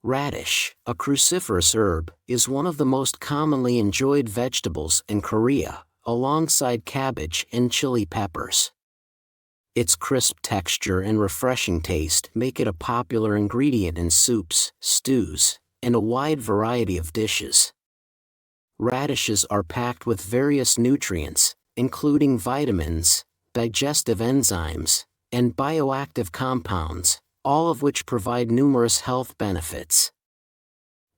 Radish, a cruciferous herb, is one of the most commonly enjoyed vegetables in Korea, alongside cabbage and chili peppers. Its crisp texture and refreshing taste make it a popular ingredient in soups, stews, and a wide variety of dishes. Radishes are packed with various nutrients, including vitamins, digestive enzymes, and bioactive compounds, all of which provide numerous health benefits.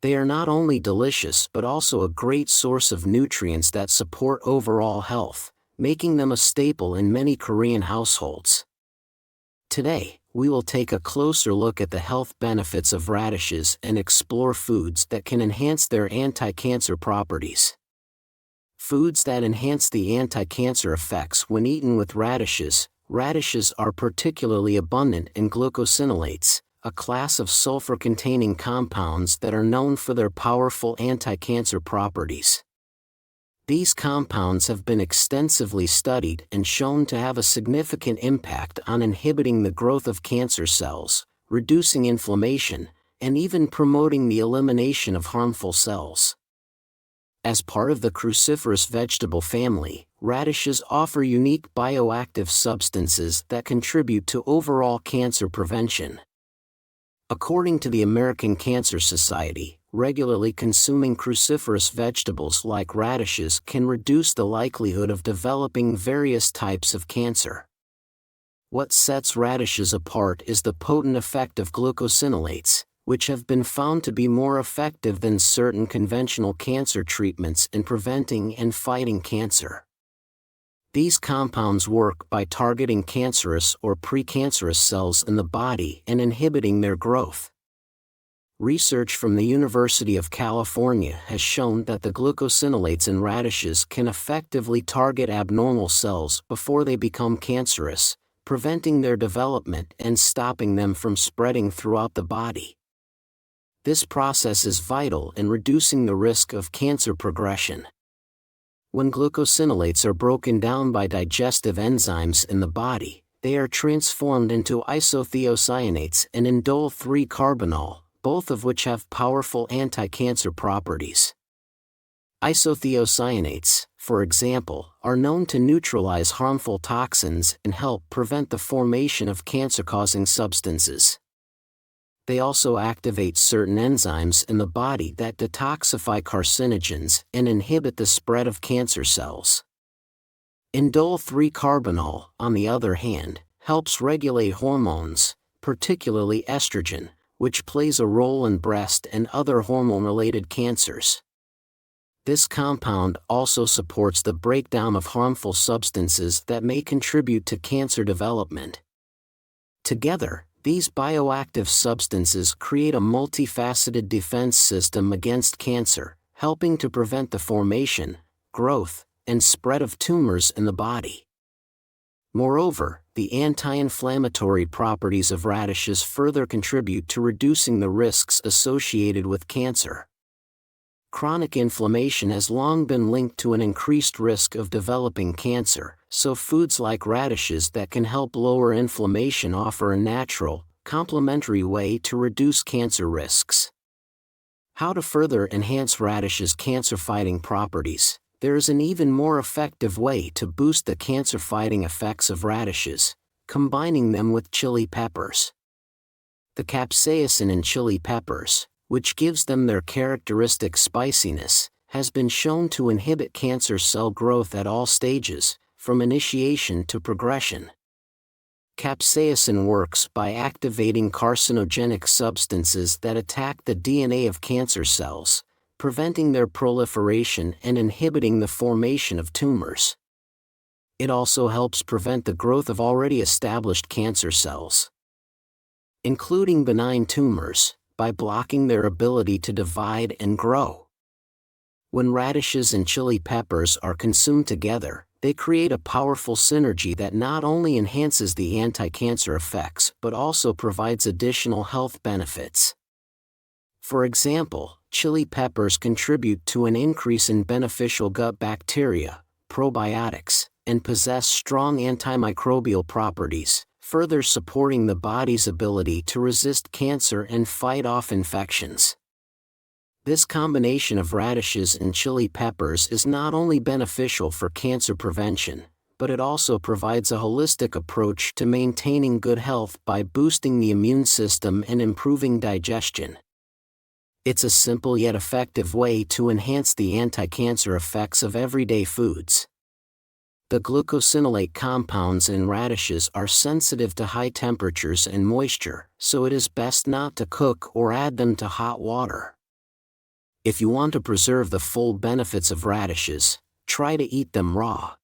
They are not only delicious but also a great source of nutrients that support overall health, making them a staple in many Korean households. Today, we will take a closer look at the health benefits of radishes and explore foods that can enhance their anti-cancer properties. Foods that enhance the anti-cancer effects when eaten with radishes. Radishes are particularly abundant in glucosinolates, a class of sulfur-containing compounds that are known for their powerful anti-cancer properties. These compounds have been extensively studied and shown to have a significant impact on inhibiting the growth of cancer cells, reducing inflammation, and even promoting the elimination of harmful cells. As part of the cruciferous vegetable family, radishes offer unique bioactive substances that contribute to overall cancer prevention. According to the American Cancer Society, regularly consuming cruciferous vegetables like radishes can reduce the likelihood of developing various types of cancer. What sets radishes apart is the potent effect of glucosinolates, which have been found to be more effective than certain conventional cancer treatments in preventing and fighting cancer. These compounds work by targeting cancerous or precancerous cells in the body and inhibiting their growth. Research from the University of California has shown that the glucosinolates in radishes can effectively target abnormal cells before they become cancerous, preventing their development and stopping them from spreading throughout the body. This process is vital in reducing the risk of cancer progression. When glucosinolates are broken down by digestive enzymes in the body, they are transformed into isothiocyanates and indole-3-carbinol, both of which have powerful anti-cancer properties. Isothiocyanates, for example, are known to neutralize harmful toxins and help prevent the formation of cancer-causing substances. They also activate certain enzymes in the body that detoxify carcinogens and inhibit the spread of cancer cells. Indole-3-carbinol, on the other hand, helps regulate hormones, particularly estrogen, which plays a role in breast and other hormone-related cancers. This compound also supports the breakdown of harmful substances that may contribute to cancer development. Together, these bioactive substances create a multifaceted defense system against cancer, helping to prevent the formation, growth, and spread of tumors in the body. Moreover, the anti-inflammatory properties of radishes further contribute to reducing the risks associated with cancer. Chronic inflammation has long been linked to an increased risk of developing cancer, so foods like radishes that can help lower inflammation offer a natural, complementary way to reduce cancer risks. How to further enhance radishes' cancer-fighting properties? There is an even more effective way to boost the cancer-fighting effects of radishes: combining them with chili peppers. The capsaicin in chili peppers, which gives them their characteristic spiciness, has been shown to inhibit cancer cell growth at all stages, from initiation to progression. Capsaicin works by activating carcinogenic substances that attack the DNA of cancer cells, preventing their proliferation and inhibiting the formation of tumors. It also helps prevent the growth of already established cancer cells, including benign tumors, by blocking their ability to divide and grow. When radishes and chili peppers are consumed together, they create a powerful synergy that not only enhances the anti-cancer effects but also provides additional health benefits. For example, chili peppers contribute to an increase in beneficial gut bacteria, probiotics, and possess strong antimicrobial properties, further supporting the body's ability to resist cancer and fight off infections. This combination of radishes and chili peppers is not only beneficial for cancer prevention, but it also provides a holistic approach to maintaining good health by boosting the immune system and improving digestion. It's a simple yet effective way to enhance the anti-cancer effects of everyday foods. The glucosinolate compounds in radishes are sensitive to high temperatures and moisture, so it is best not to cook or add them to hot water. If you want to preserve the full benefits of radishes, try to eat them raw.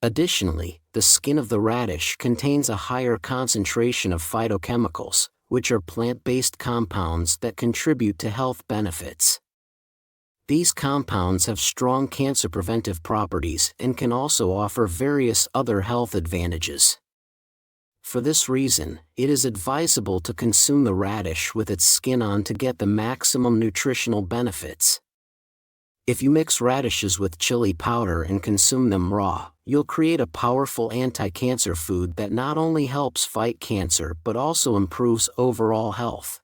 Additionally, the skin of the radish contains a higher concentration of phytochemicals, which are plant-based compounds that contribute to health benefits. These compounds have strong cancer preventive properties and can also offer various other health advantages. For this reason, it is advisable to consume the radish with its skin on to get the maximum nutritional benefits. If you mix radishes with chili powder and consume them raw, you'll create a powerful anti-cancer food that not only helps fight cancer but also improves overall health.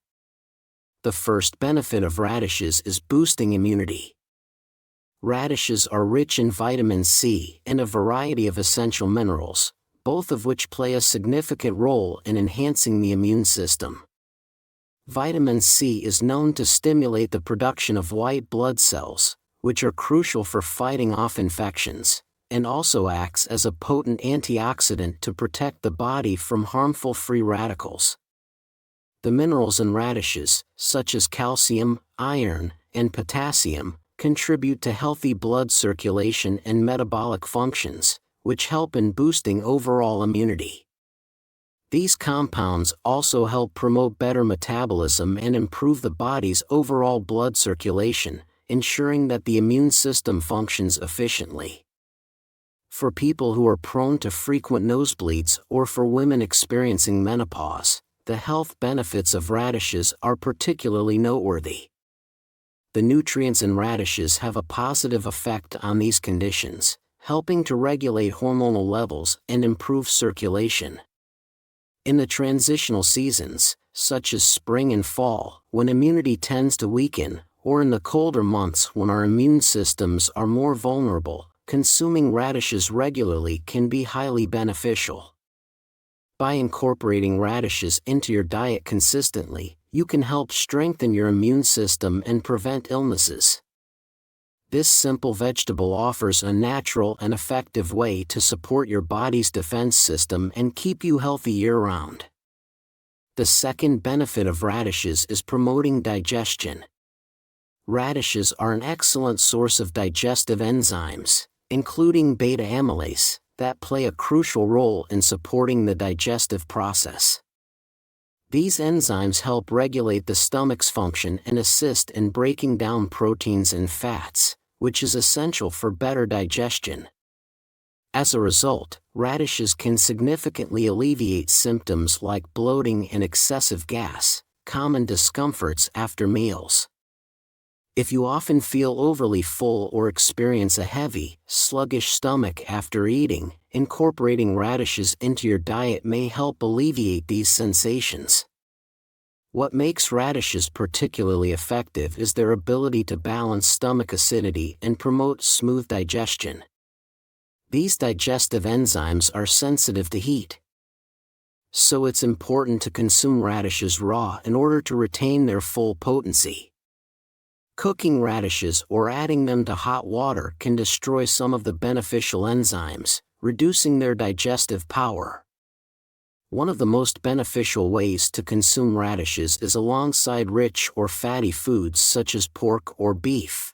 The first benefit of radishes is boosting immunity. Radishes are rich in vitamin C and a variety of essential minerals, both of which play a significant role in enhancing the immune system. Vitamin C is known to stimulate the production of white blood cells, which are crucial for fighting off infections, and also acts as a potent antioxidant to protect the body from harmful free radicals. The minerals in radishes, such as calcium, iron, and potassium, contribute to healthy blood circulation and metabolic functions, which help in boosting overall immunity. These compounds also help promote better metabolism and improve the body's overall blood circulation, ensuring that the immune system functions efficiently. For people who are prone to frequent nosebleeds or for women experiencing menopause, the health benefits of radishes are particularly noteworthy. The nutrients in radishes have a positive effect on these conditions, helping to regulate hormonal levels and improve circulation. In the transitional seasons, such as spring and fall, when immunity tends to weaken, or in the colder months when our immune systems are more vulnerable, consuming radishes regularly can be highly beneficial. By incorporating radishes into your diet consistently, you can help strengthen your immune system and prevent illnesses. This simple vegetable offers a natural and effective way to support your body's defense system and keep you healthy year-round. The second benefit of radishes is promoting digestion. Radishes are an excellent source of digestive enzymes, including beta amylase, that play a crucial role in supporting the digestive process. These enzymes help regulate the stomach's function and assist in breaking down proteins and fats, which is essential for better digestion. As a result, radishes can significantly alleviate symptoms like bloating and excessive gas, common discomforts after meals. If you often feel overly full or experience a heavy, sluggish stomach after eating, incorporating radishes into your diet may help alleviate these sensations. What makes radishes particularly effective is their ability to balance stomach acidity and promote smooth digestion. These digestive enzymes are sensitive to heat. So it's important to consume radishes raw in order to retain their full potency. Cooking radishes or adding them to hot water can destroy some of the beneficial enzymes, reducing their digestive power. One of the most beneficial ways to consume radishes is alongside rich or fatty foods such as pork or beef.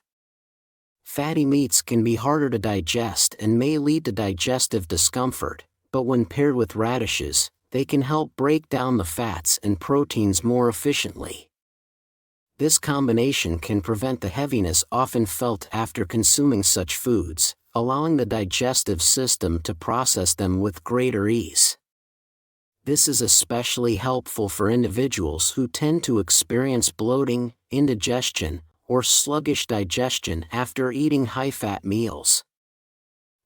Fatty meats can be harder to digest and may lead to digestive discomfort, but when paired with radishes, they can help break down the fats and proteins more efficiently. This combination can prevent the heaviness often felt after consuming such foods, allowing the digestive system to process them with greater ease. This is especially helpful for individuals who tend to experience bloating, indigestion, or sluggish digestion after eating high-fat meals.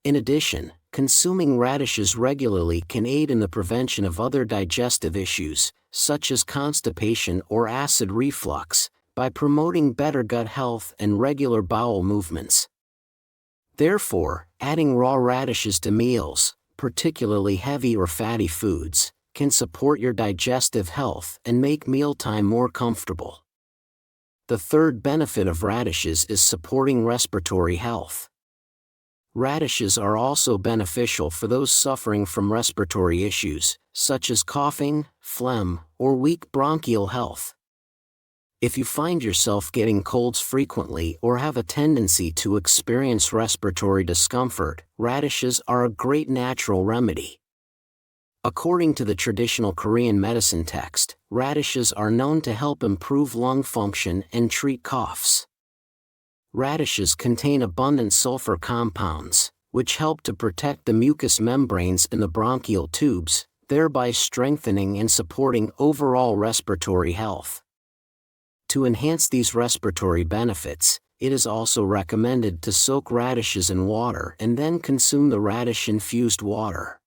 In addition, Consuming radishes regularly can aid in the prevention of other digestive issues, such as constipation or acid reflux, by promoting better gut health and regular bowel movements. Therefore, adding raw radishes to meals, particularly heavy or fatty foods, can support your digestive health and make mealtime more comfortable. The third benefit of radishes is supporting respiratory health. Radishes are also beneficial for those suffering from respiratory issues, such as coughing, phlegm, or weak bronchial health. If you find yourself getting colds frequently or have a tendency to experience respiratory discomfort, radishes are a great natural remedy. According to the traditional Korean medicine text, radishes are known to help improve lung function and treat coughs. Radishes contain abundant sulfur compounds, which help to protect the mucous membranes in the bronchial tubes, thereby strengthening and supporting overall respiratory health. To enhance these respiratory benefits, it is also recommended to soak radishes in water and then consume the radish-infused water.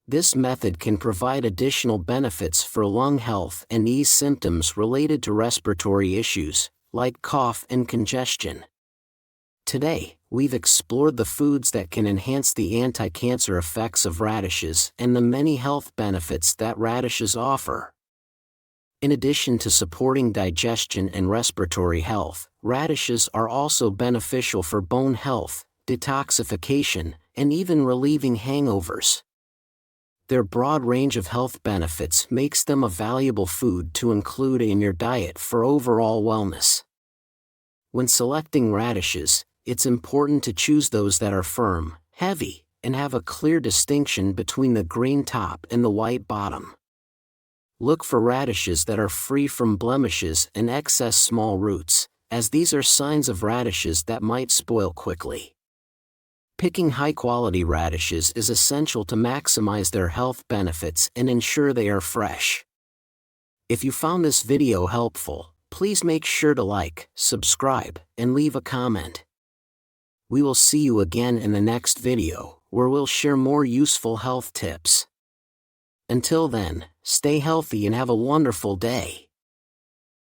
This method can provide additional benefits for lung health and ease symptoms related to respiratory issues, like cough and congestion. Today, we've explored the foods that can enhance the anti-cancer effects of radishes and the many health benefits that radishes offer. In addition to supporting digestion and respiratory health, radishes are also beneficial for bone health, detoxification, and even relieving hangovers. Their broad range of health benefits makes them a valuable food to include in your diet for overall wellness. When selecting radishes, it's important to choose those that are firm, heavy, and have a clear distinction between the green top and the white bottom. Look for radishes that are free from blemishes and excess small roots, as these are signs of radishes that might spoil quickly. Picking high-quality radishes is essential to maximize their health benefits and ensure they are fresh. If you found this video helpful, please make sure to like, subscribe, and leave a comment. We will see you again in the next video, where we'll share more useful health tips. Until then, stay healthy and have a wonderful day.